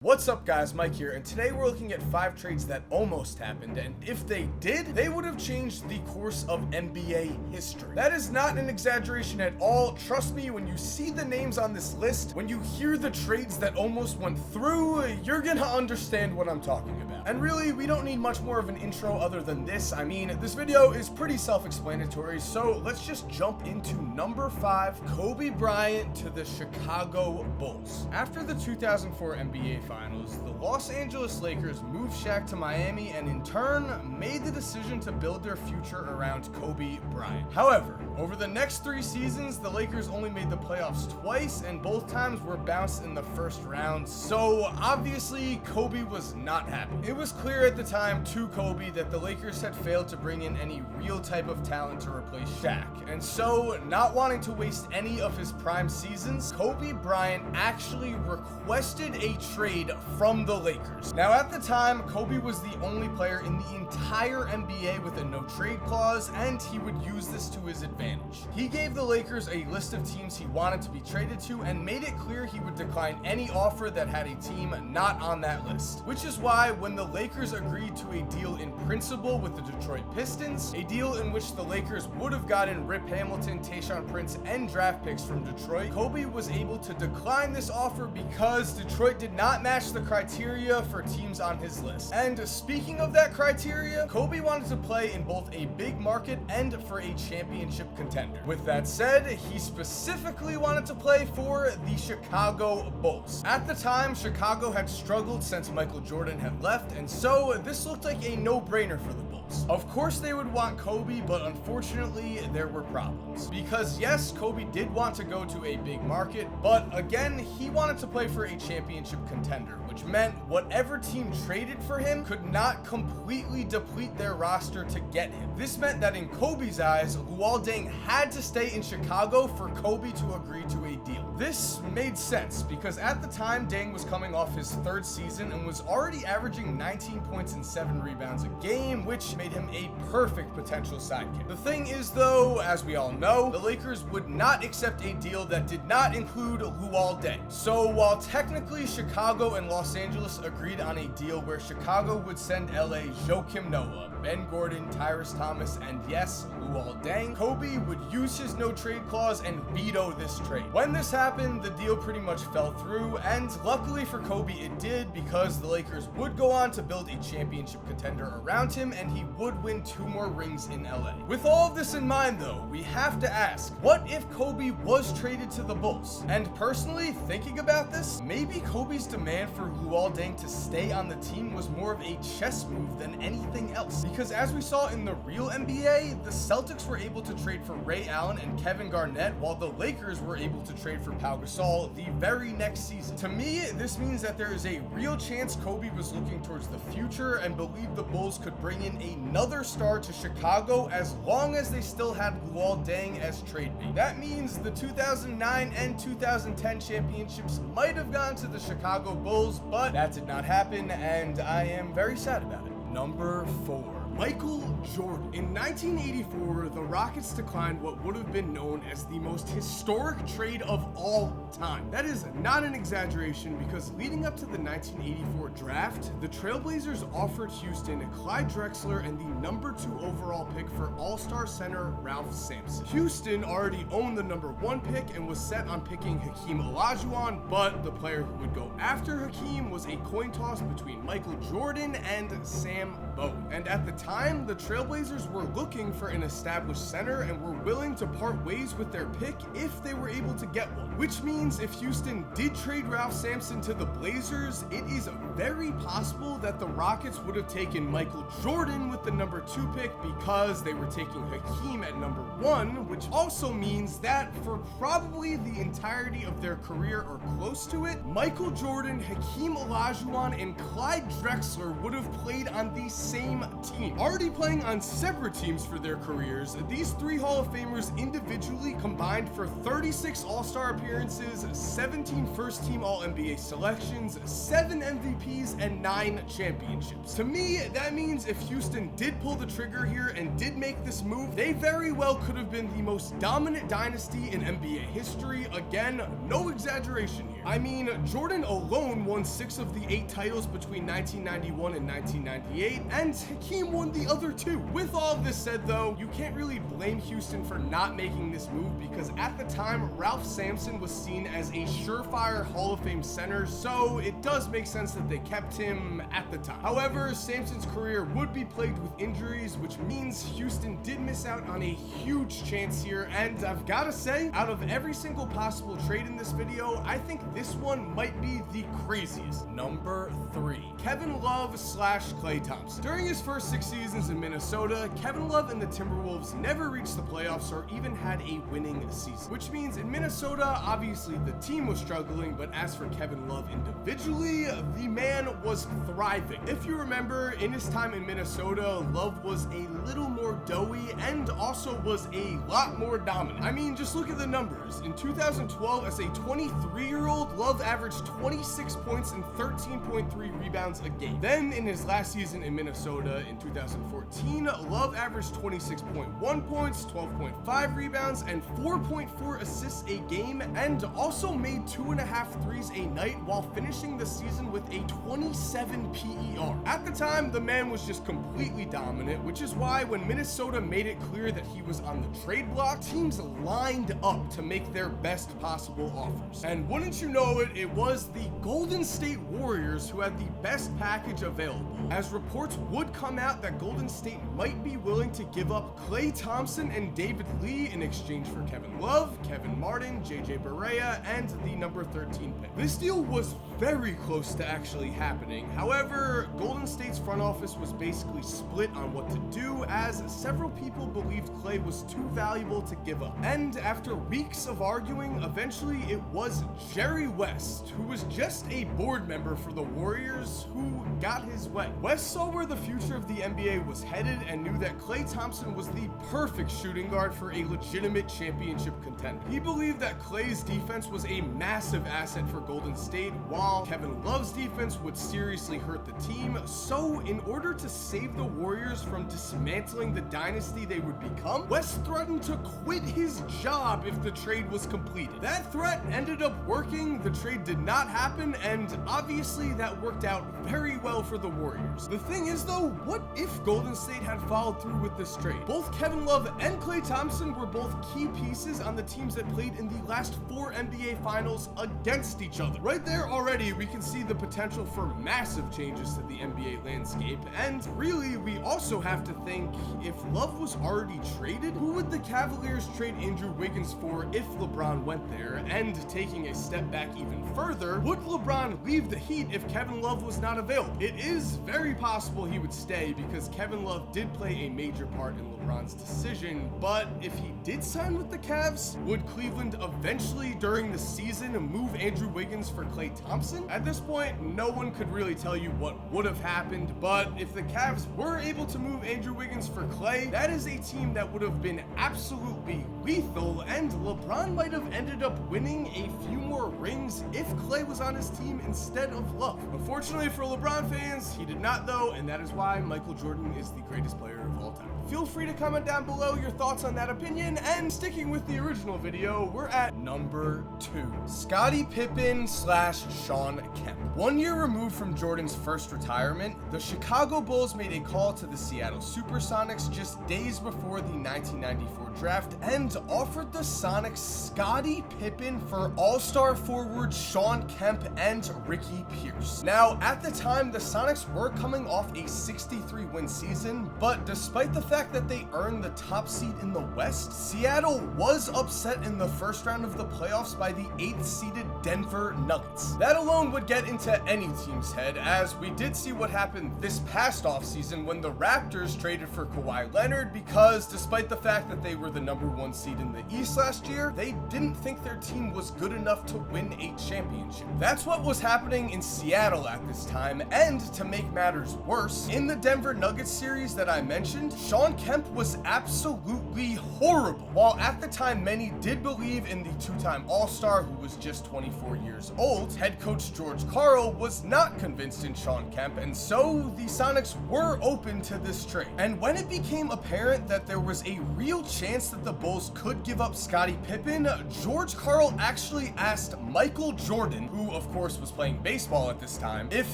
What's up guys, Mike here, and today we're looking at 5 trades that almost happened, and if they did, they would have changed the course of NBA history. That is not an exaggeration at all. Trust me, when you see the names on this list, when you hear the trades that almost went through, you're gonna understand what I'm talking about. And really, we don't need much more of an intro other than this. I mean, this video is pretty self-explanatory, so let's just jump into number 5, Kobe Bryant to the Chicago Bulls. After the 2004 NBA Finals, the Los Angeles Lakers moved Shaq to Miami and in turn made the decision to build their future around Kobe Bryant. However, over the next 3 seasons, the Lakers only made the playoffs twice and both times were bounced in the first round, so obviously Kobe was not happy. It was clear at the time to Kobe that the Lakers had failed to bring in any real type of talent to replace Shaq, and so not wanting to waste any of his prime seasons, Kobe Bryant actually requested a trade from the Lakers. Now at the time, Kobe was the only player in the entire NBA with a no trade clause, and he would use this to his advantage. He gave the Lakers a list of teams he wanted to be traded to and made it clear he would decline any offer that had a team not on that list. Which is why when the Lakers agreed to a deal in principle with the Detroit Pistons, a deal in which the Lakers would have gotten Rip Hamilton, Tayshaun Prince, and draft picks from Detroit, Kobe was able to decline this offer because Detroit did not match the criteria for teams on his list. And speaking of that criteria, Kobe wanted to play in both a big market and for a championship contender. With that said, he specifically wanted to play for the Chicago Bulls. At the time, Chicago had struggled since Michael Jordan had left, and so this looked like a no-brainer for the Bulls. Of course they would want Kobe, but unfortunately there were problems. Because yes, Kobe did want to go to a big market, but again, he wanted to play for a championship contender, which meant whatever team traded for him could not completely deplete their roster to get him. This meant that in Kobe's eyes, Luol Deng had to stay in Chicago for Kobe to agree to a deal. This made sense because at the time, Deng was coming off his 3rd season and was already averaging 19 points and 7 rebounds a game, which made him a perfect potential sidekick. The thing is though, as we all know, the Lakers would not accept a deal that did not include Luol Deng. So while technically Chicago and Los Angeles agreed on a deal where Chicago would send LA Joakim Noah, Ben Gordon, Tyrese Thomas, and yes, Luol Deng, Kobe would use his no trade clause and veto this trade. When this happened, the deal pretty much fell through, and luckily for Kobe it did, because the Lakers would go on to build a championship contender around him and he would win 2 more rings in LA. With all of this in mind though, we have to ask, what if Kobe was traded to the Bulls? And personally, thinking about this, maybe Kobe's demand for Luol Deng to stay on the team was more of a chess move than anything else. Because as we saw in the real NBA, the Celtics were able to trade for Ray Allen and Kevin Garnett, while the Lakers were able to trade for Pau Gasol the very next season. To me, this means that there is a real chance Kobe was looking towards the future and believed the Bulls could bring in another star to Chicago as long as they still had Luol Deng as trade bait. That means the 2009 and 2010 championships might have gone to the Chicago Bulls, but that did not happen, and I am very sad about it. Number 4. Michael Jordan. In 1984, the Rockets declined what would have been known as the most historic trade of all time. That is not an exaggeration because leading up to the 1984 draft, the Trailblazers offered Houston Clyde Drexler and the number 2 overall pick for All-Star center Ralph Sampson. Houston already owned the number 1 pick and was set on picking Hakeem Olajuwon, but the player who would go after Hakeem was a coin toss between Michael Jordan and Sam Bowen. And at the time, the Trailblazers were looking for an established center and were willing to part ways with their pick if they were able to get one. Which means if Houston did trade Ralph Sampson to the Blazers, it is very possible that the Rockets would have taken Michael Jordan with the number 2 pick because they were taking Hakeem at number 1, which also means that for probably the entirety of their career or close to it, Michael Jordan, Hakeem Olajuwon, and Clyde Drexler would have played on the same team. Already playing on separate teams for their careers, these 3 Hall of Famers individually combined for 36 All-Star appearances, 17 first-team All-NBA selections, 7 MVPs, and 9 championships. To me, that means if Houston did pull the trigger here and did make this move, they very well could have been the most dominant dynasty in NBA history. Again, no exaggeration here. here. I mean, Jordan alone won 6 of the 8 titles between 1991 and 1998, and Hakeem won the other 2. With all of this said though, you can't really blame Houston for not making this move because at the time, Ralph Sampson was seen as a surefire Hall of Fame center, so it does make sense that they kept him at the time. However, Sampson's career would be plagued with injuries, which means Houston did miss out on a huge chance here, and I've gotta say, out of every single possible trade in this video, I think this one might be the craziest. Number 3, Kevin Love / Klay Thompson. During his first 6 seasons in Minnesota, Kevin Love and the Timberwolves never reached the playoffs or even had a winning season, which means in Minnesota, obviously the team was struggling, but as for Kevin Love individually, the man was thriving. If you remember, in his time in Minnesota, Love was a little more doughy and also was a lot more dominant. I mean, just look at the numbers. In 2012, as a 23-year-old, Love averaged 26 points and 13.3 rebounds a game. Then in his last season in Minnesota in 2014, Love averaged 26.1 points, 12.5 rebounds, and 4.4 assists a game, and also made 2.5 threes a night while finishing the season with a 27 PER. At the time, the man was just completely dominant, which is why when Minnesota made it clear that he was on the trade block, teams lined up to make their best possible offers. And wouldn't you know it, it was the Golden State Warriors who had the best package available, as reports would come out that Golden State might be willing to give up Klay Thompson and David Lee in exchange for Kevin Love, Kevin Martin, JJ Barea, and the number 13 pick. This deal was very close to actually happening. However, Golden State's front office was basically split on what to do, as several people believed Klay was too valuable to give up. And after weeks of arguing, eventually it was Jerry West, who was just a board member for the Warriors, who got his way. West saw where the future of the NBA was headed and knew that Klay Thompson was the perfect shooting guard for a legitimate championship contender. He believed that Klay's defense was a massive asset for Golden State, while Kevin Love's defense would seriously hurt the team. So in order to save the Warriors from dismantling the dynasty they would become, West threatened to quit his job if the trade was completed. That threat ended up working. The trade did not happen, and obviously that worked out very well for the Warriors. The thing is though, what if Golden State had followed through with this trade? Both Kevin Love and Klay Thompson were both key pieces on the teams that played in the last 4 NBA finals against each other. Right there already, we can see the potential for massive changes to the NBA landscape, and really, we also have to think, if Love was already traded, who would the Cavaliers trade Andrew Wiggins for if LeBron went there? And taking a step back even further, would LeBron leave the Heat if Kevin Love was not available? It is very possible he would stay because Kevin Love did play a major part in LeBron's decision, but if he did sign with the Cavs, would Cleveland eventually during the season move Andrew Wiggins for Klay Thompson? At this point, no one could really tell you what would have happened, but if the Cavs were able to move Andrew Wiggins for Klay, that is a team that would have been absolutely lethal, and LeBron might have ended up winning a few more rings if Klay was on his team instead of Love. Unfortunately for LeBron fans, he did not though, and that is why Michael Jordan is the greatest player of all time. Feel free to comment down below your thoughts on that opinion, and sticking with the original video, we're at number 2. Scottie Pippen / Shawn Kemp. 1 year removed from Jordan's first retirement, the Chicago Bulls made a call to the Seattle Supersonics just days before the 1994 draft and offered the Sonics Scottie Pippen for all-star forward Shawn Kemp and Ricky Pierce. Now, at the time, the Sonics were coming off a 63-win season, but despite the fact that they earned the top seed in the West, Seattle was upset in the first round of the playoffs by the 8th-seeded Denver Nuggets. That alone would get into any team's head, as we did see what happened this past offseason when the Raptors traded for Kawhi Leonard, because despite the fact that they were the number 1 seed in the East last year, they didn't think their team was good enough to win a championship. That's what was happening in Seattle at this time, and to make matters worse, in the Denver Nuggets series that I mentioned, Shawn Shawn Kemp was absolutely horrible. While at the time many did believe in the two-time All-Star who was just 24 years old, head coach George Karl was not convinced in Shawn Kemp, and so the Sonics were open to this trade. And when it became apparent that there was a real chance that the Bulls could give up Scottie Pippen, George Karl actually asked Michael Jordan, who of course was playing baseball at this time, if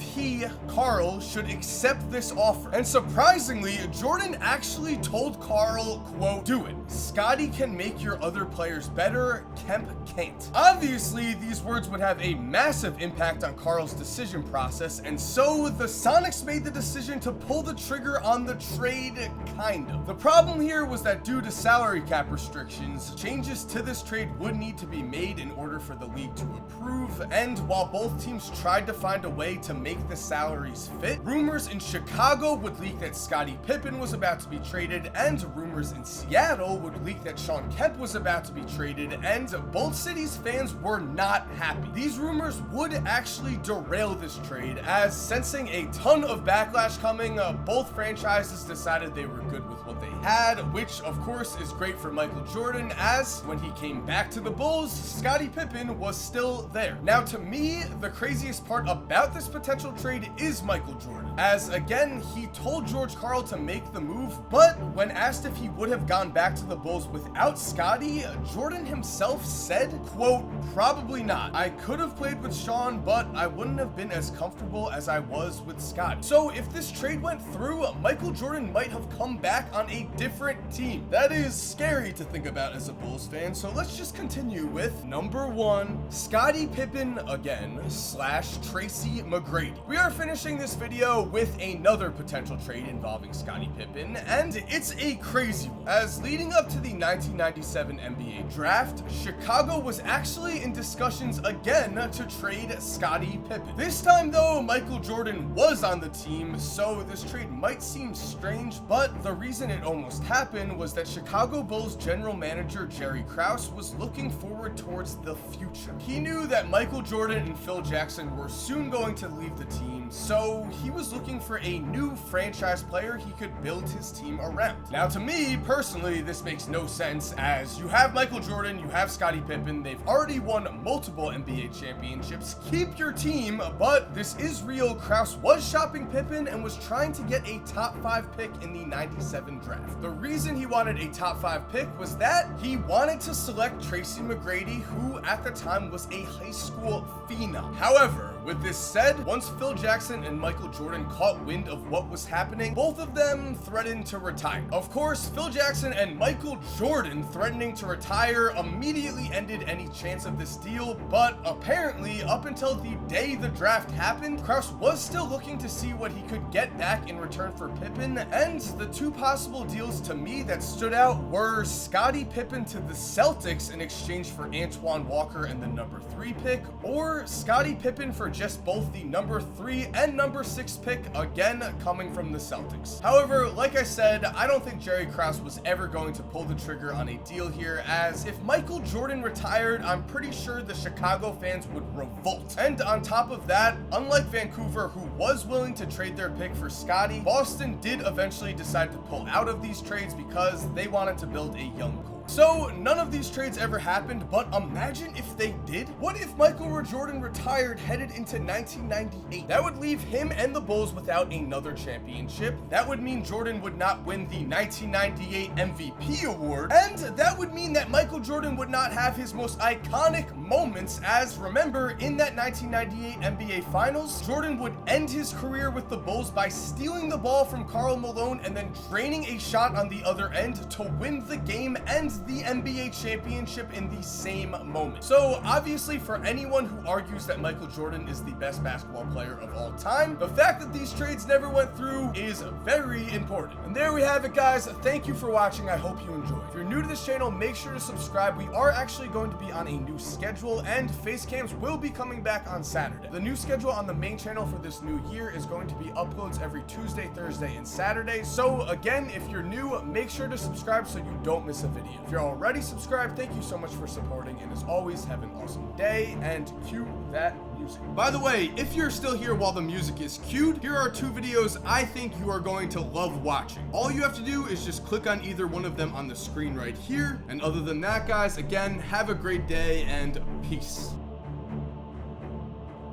he, Karl, should accept this offer. And surprisingly, Jordan actually told Karl, quote, "Do it. Scottie can make your other players better, Kemp can't." Obviously, these words would have a massive impact on Karl's decision process, and so the Sonics made the decision to pull the trigger on the trade, kind of. The problem here was that due to salary cap restrictions, changes to this trade would need to be made in order for the league to approve, and while both teams tried to find a way to make the salaries fit, rumors in Chicago would leak that Scottie Pippen was about to be traded, and rumors in Seattle would leak that Shawn Kemp was about to be traded, and both cities' fans were not happy. These rumors would actually derail this trade, as sensing a ton of backlash coming, both franchises decided they were good with what they had, which of course is great for Michael Jordan, as when he came back to the Bulls, Scottie Pippen was still there. Now to me, the craziest part about this potential trade is Michael Jordan, as again, he told George Karl to make the move, but when asked if he would have gone back to the Bulls without Scottie, Jordan himself said, quote, "Probably not. I could have played with Shawn, but I wouldn't have been as comfortable as I was with Scottie." So if this trade went through, Michael Jordan might have come back on a different team. That is scary to think about as a Bulls fan, so let's just continue with number 1, Scottie Pippen again / Tracy McGrady. We are finishing this video with another potential trade involving Scottie Pippen, and it's a crazy one, as leading up to the 1997 NBA draft, Chicago was actually in discussions again to trade Scottie Pippen. This time though, Michael Jordan was on the team, so this trade might seem strange, but the reason it almost happened was that Chicago Bulls general manager Jerry Krause was looking forward towards the future. He knew that Michael Jordan and Phil Jackson were soon going to leave the team, so he was looking for a new franchise player he could build his team around. Now to me, personally, this makes no sense, as you have Michael Jordan, you have Scottie Pippen, they've already won multiple NBA championships, keep your team, but this is real, Krause was shopping Pippen and was trying to get a top 5 pick in the 97 draft. The reason he wanted a top 5 pick was that he wanted to select Tracy McGrady, who at the time was a high school phenom. However, with this said, once Phil Jackson and Michael Jordan caught wind of what was happening, both of them threatened to retire. Of course, Phil Jackson and Michael Jordan threatening to retire immediately ended any chance of this deal, but apparently up until the day the draft happened, Krause was still looking to see what he could get back in return for Pippen, and the two possible deals to me that stood out were Scottie Pippen to the Celtics in exchange for Antoine Walker and the number 3 pick, or Scottie Pippen for just both the number 3 and number 6 pick, again coming from the Celtics. However, like I said, I don't think Jerry Krause was ever going to pull the trigger on a deal here, as if Michael Jordan retired, I'm pretty sure the Chicago fans would revolt. And on top of that, unlike Vancouver, who was willing to trade their pick for Scottie, Boston did eventually decide to pull out of these trades because they wanted to build a young core. So none of these trades ever happened, but imagine if they did. What if Michael Jordan retired headed into 1998? That would leave him and the Bulls without another championship. That would mean Jordan would not win the 1998 MVP award, and that would mean that Michael Jordan would not have his most iconic moments, as remember, in that 1998 NBA Finals, Jordan would end his career with the Bulls by stealing the ball from Karl Malone and then draining a shot on the other end to win the game and the NBA championship in the same moment. So obviously, for anyone who argues that Michael Jordan is the best basketball player of all time, the fact that these trades never went through is very important. And there we have it, guys. Thank you for watching. I hope you enjoyed. If you're new to this channel, make sure to subscribe. We are actually going to be on a new schedule, and face cams will be coming back on Saturday. The new schedule on the main channel for this new year is going to be uploads every Tuesday, Thursday, and Saturday. So again, if you're new, make sure to subscribe so you don't miss a video. If you're already subscribed, thank you so much for supporting, and as always, have an awesome day, and cue that music. By the way, if you're still here while the music is cued, here are 2 videos I think you are going to love watching. All you have to do is just click on either one of them on the screen right here, and other than that, guys, again, have a great day, and peace.